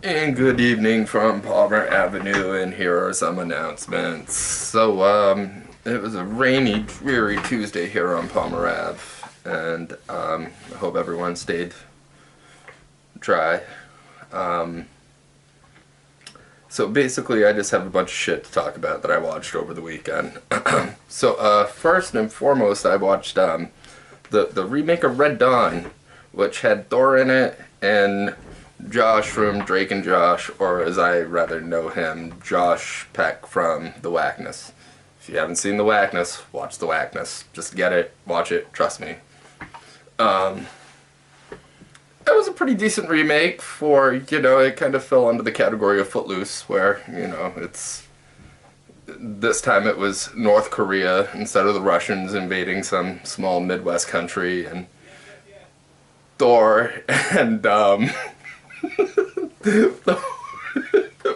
And good evening from Palmer Avenue, and here are some announcements. It was a rainy, dreary Tuesday here on Palmer Ave, and I hope everyone stayed dry. Um, so basically, I just have a bunch of shit to talk about that I watched over the weekend. First and foremost, I watched the remake of Red Dawn, which had Thor in it and Josh from Drake and Josh, or as I rather know him, Josh Peck from The Whackness. If you haven't seen The Whackness, watch The Whackness. Just get it, watch it, trust me. It was a pretty decent remake for, it kind of fell under the category of Footloose, where, this time it was North Korea instead of the Russians invading some small Midwest country, and Thor and,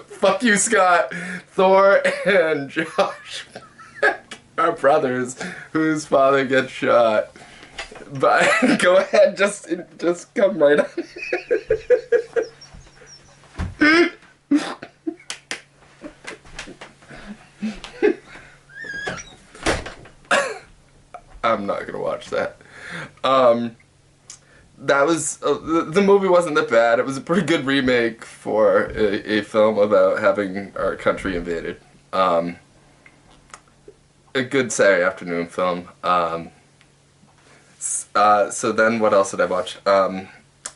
fuck you, Scott. Thor and Josh are brothers whose father gets shot. But go ahead, just come right on. I'm not gonna watch that. That was the movie wasn't that bad. It was a pretty good remake for a film about having our country invaded. A good Saturday afternoon film. So then what else did I watch? The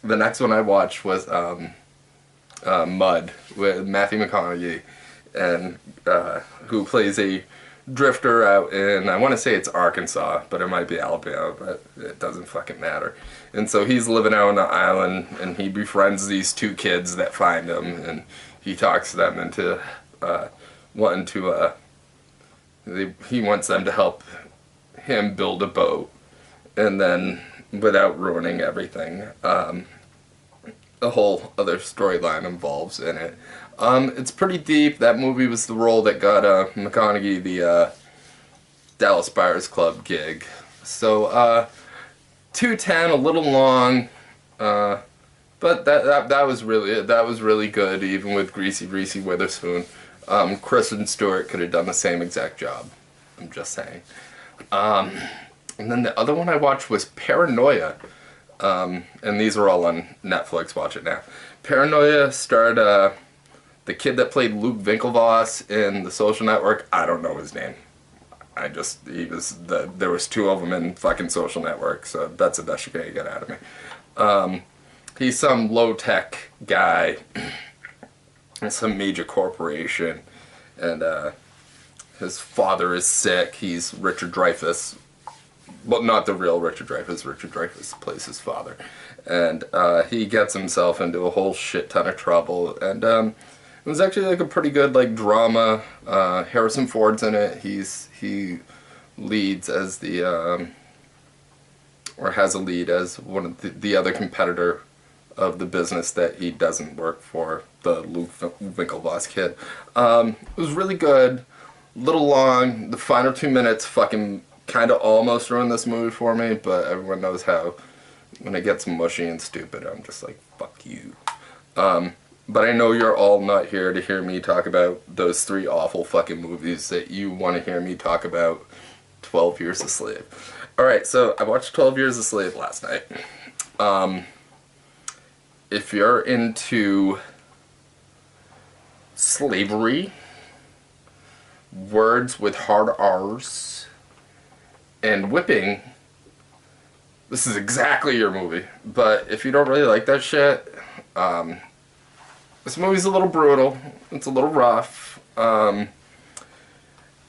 next one I watched was Mud with Matthew McConaughey, and who plays a drifter out in, I want to say it's Arkansas, but it might be Alabama, but it doesn't fucking matter. And so he's living out on an island, and he befriends these two kids that find him, and he talks them into wanting to, he wants them to help him build a boat, and then, without ruining everything, a whole other storyline involves in it. It's pretty deep. That movie was the role that got McConaughey the Dallas Buyers Club gig. So 2:10, a little long, but that was really good, even with Greasy Reese Witherspoon. Kristen Stewart could have done the same exact job. I'm just saying. And then the other one I watched was Paranoia. And these are all on Netflix. Watch it now. Paranoia starred the kid that played Luke Winklevoss in The Social Network. I don't know his name. There was two of them in fucking Social Network, so that's the best you're gonna get out of me. He's some low-tech guy in some major corporation, and his father is sick. He's Richard Dreyfuss. Well, not the real Richard Dreyfuss. Richard Dreyfuss plays his father. And he gets himself into a whole shit ton of trouble. And it was actually like a pretty good like drama. Harrison Ford's in it. He leads as the, or has a lead as one of the other competitor of the business that he doesn't work for, the Luke Winklevoss kid. It was really good. Little long. The final 2 minutes fucking kind of almost ruined this movie for me, but everyone knows how when it gets mushy and stupid, I'm just like, fuck you. But I know you're all not here to hear me talk about those three awful fucking movies that you want to hear me talk about. 12 Years a Slave. Alright, so I watched 12 Years a Slave last night. If you're into slavery, words with hard R's, and whipping, this is exactly your movie. But if you don't really like that shit, this movie's a little brutal. It's a little rough.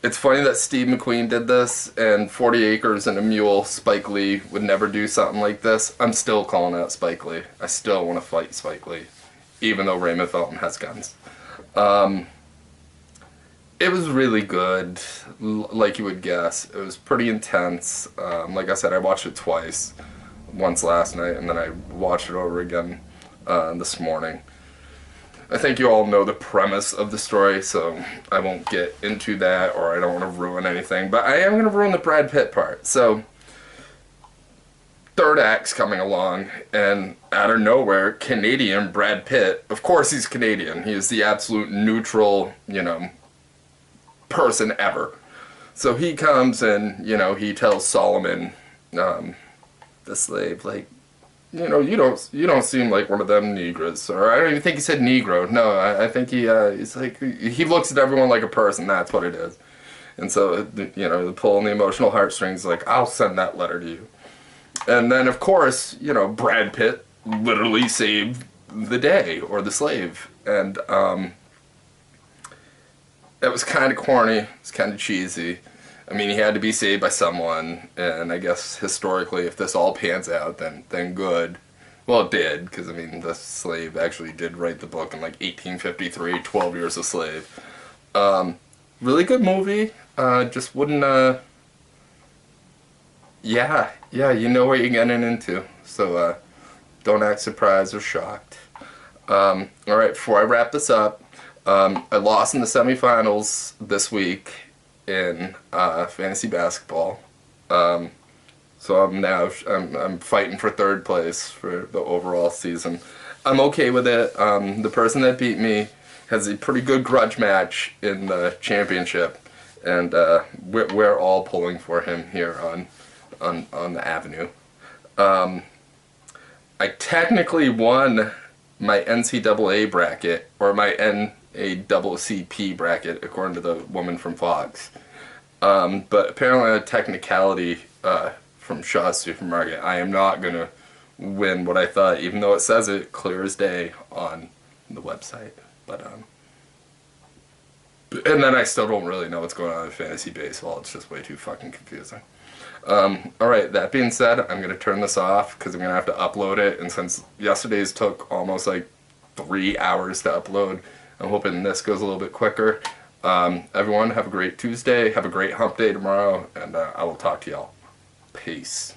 It's funny that Steve McQueen did this, and 40 Acres and a Mule, Spike Lee, would never do something like this. I'm still calling out Spike Lee. I still want to fight Spike Lee, even though Raymond Felton has guns. It was really good, like you would guess. It was pretty intense. Like I said, I watched it twice. Once last night, and then I watched it over again this morning. I think you all know the premise of the story, so I won't get into that, or I don't want to ruin anything. But I am going to ruin the Brad Pitt part. So, third act's coming along, and out of nowhere, Canadian Brad Pitt, of course he's Canadian, he is the absolute neutral, you know, person ever. So he comes and, you know, he tells Solomon, the slave, like, you know, you don't seem like one of them Negras, or I don't even think he said Negro. No, I think he's like, he looks at everyone like a person. That's what it is. And so, you know, pulling the emotional heartstrings, like, I'll send that letter to you. And then, of course, you know, Brad Pitt literally saved the day, or the slave. And it was kind of corny. It's kind of cheesy. I mean, he had to be saved by someone, and I guess historically, if this all pans out, then good. Well, it did, because, I mean, the slave actually did write the book in, like, 1853, 12 Years a Slave. Really good movie. Just wouldn't, yeah, you know what you're getting into. So, don't act surprised or shocked. Alright, before I wrap this up, I lost in the semifinals this week in fantasy basketball. So I'm fighting for third place for the overall season. I'm okay with it. The person that beat me has a pretty good grudge match in the championship, and we're all pulling for him here on the avenue. I technically won my NCAA bracket, or my NACCP bracket, according to the woman from Fox. But apparently a technicality from Shaw's Supermarket, I am not going to win what I thought, even though it says it clear as day on the website. But and then I still don't really know what's going on in fantasy baseball. It's just way too fucking confusing. Alright, that being said, I'm going to turn this off because I'm going to have to upload it, and since yesterday's took almost like 3 hours to upload, I'm hoping this goes a little bit quicker. Everyone, have a great Tuesday, have a great hump day tomorrow, and I will talk to y'all. Peace.